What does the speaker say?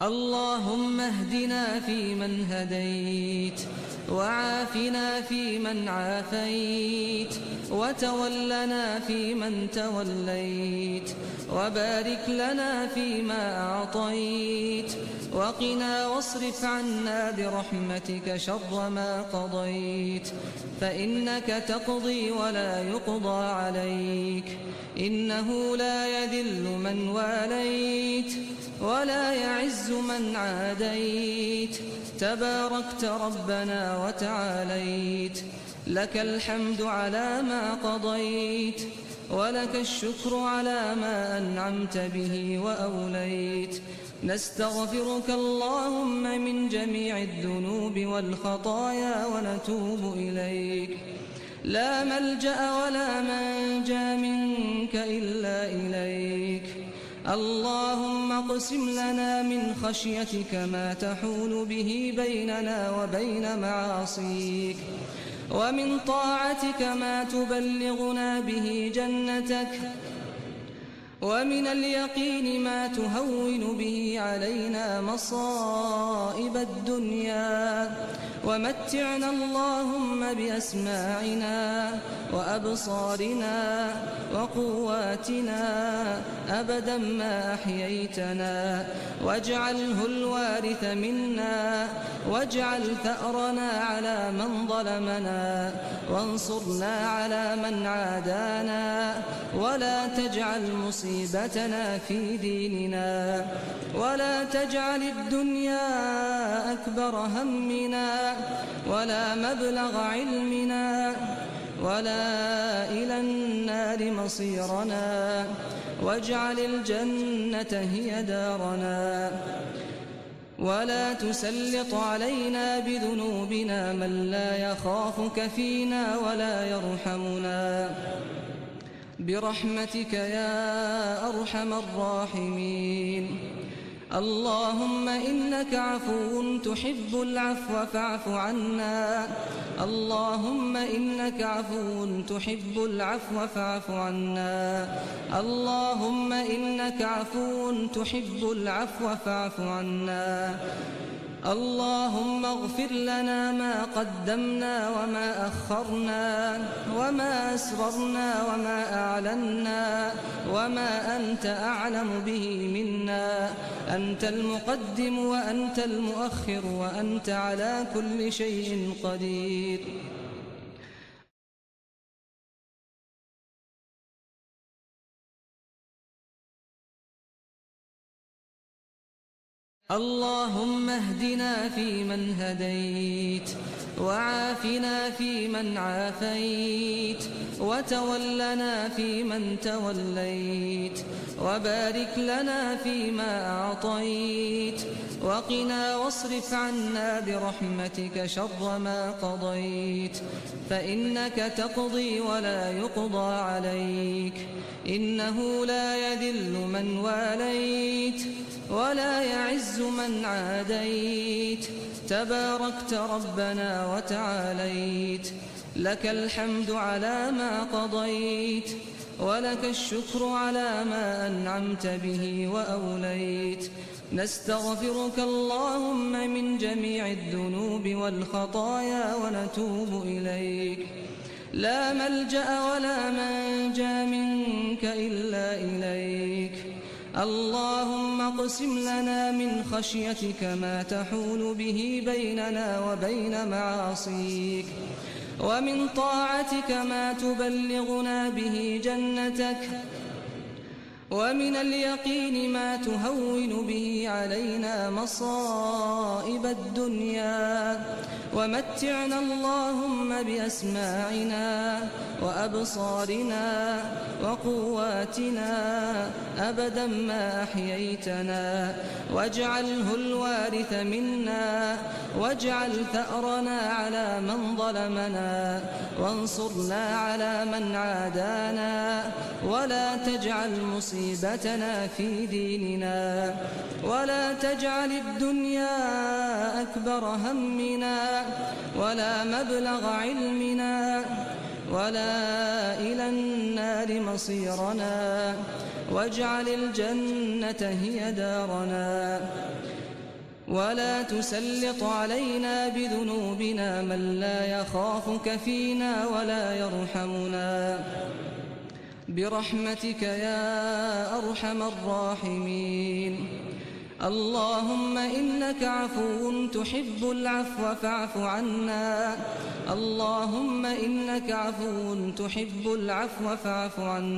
اللهم اهدنا فيمن هديت، وعافنا فيمن عافيت، وتولنا فيمن توليت، وبارك لنا فيما أعطيت، وقنا واصرف عنا برحمتك شر ما قضيت، فإنك تقضي ولا يقضى عليك، إنه لا يذل من واليت ولا يعز من عاديت، تباركت ربنا وتعاليت، لك الحمد على ما قضيت، ولك الشكر على ما أنعمت به وأوليت. نستغفرك اللهم من جميع الذنوب والخطايا ونتوب إليك، لا ملجأ ولا منجا منك إلا إليك. اللهم اقسم لنا من خشيتك ما تحول به بيننا وبين معاصيك، ومن طاعتك ما تبلغنا به جنتك، ومن اليقين ما تهون به علينا مصائب الدنيا، ومتعنا اللهم بأسماعنا وأبصارنا وقواتنا أبدا ما أحييتنا، واجعله الوارث منا، واجعل ثأرنا على من ظلمنا، وانصرنا على من عادانا، ولا تجعل مصيبتنا في ديننا، ولا تجعل الدنيا أكبر همنا ولا مبلغ علمنا ولا إلى النار مصيرنا، واجعل الجنة هي دارنا، ولا تسلط علينا بذنوبنا من لا يخافك فينا ولا يرحمنا، برحمتك يا أرحم الراحمين. اللهم إنك عفو تحب العفو فاعف عنا، اللهم إنك عفو تحب العفو فاعف عنا، اللهم إنك عفو تحب العفو فاعف عنا. اللهم اغفر لنا ما قدمنا وما أخرنا وما أسررنا وما أعلنا وما أنت أعلم به منا، أنت المقدم وأنت المؤخر وأنت على كل شيء قدير. اللهم اهدنا فيمن هديت، وعافنا فيمن عافيت، وتولنا فيمن توليت، وبارك لنا فيما أعطيت، وقنا واصرف عنا برحمتك شر ما قضيت، فإنك تقضي ولا يقضى عليك، إنه لا يذل من واليت ولا يعز من عاديت، تباركت ربنا وتعاليت، لك الحمد على ما قضيت، ولك الشكر على ما أنعمت به وأوليت. نستغفرك اللهم من جميع الذنوب والخطايا ونتوب إليك، لا ملجأ ولا منجا منك إلا إليك. اللهم اقسم لنا من خشيتك ما تحول به بيننا وبين معاصيك، ومن طاعتك ما تبلغنا به جنتك، ومن اليقين ما تهون به علينا مصائب الدنيا، ومتعنا اللهم بأسماعنا وأبصارنا وقواتنا أبدا ما أحييتنا، واجعله الوارث منا، واجعل ثأرنا على من ظلمنا، وانصرنا على من عادانا، ولا تجعل مصيبتنا في ديننا، ولا تجعل الدنيا أكبر همنا ولا مبلغ علمنا ولا إلى النار مصيرنا، واجعل الجنة هي دارنا، ولا تسلط علينا بذنوبنا من لا يخافك فينا ولا يرحمنا برحمتك يا أرحم الراحمين. اللهم إنك عفو تحب العفو فاعف عنا. اللهم إنك عفو تحب العفو فاعف عنا.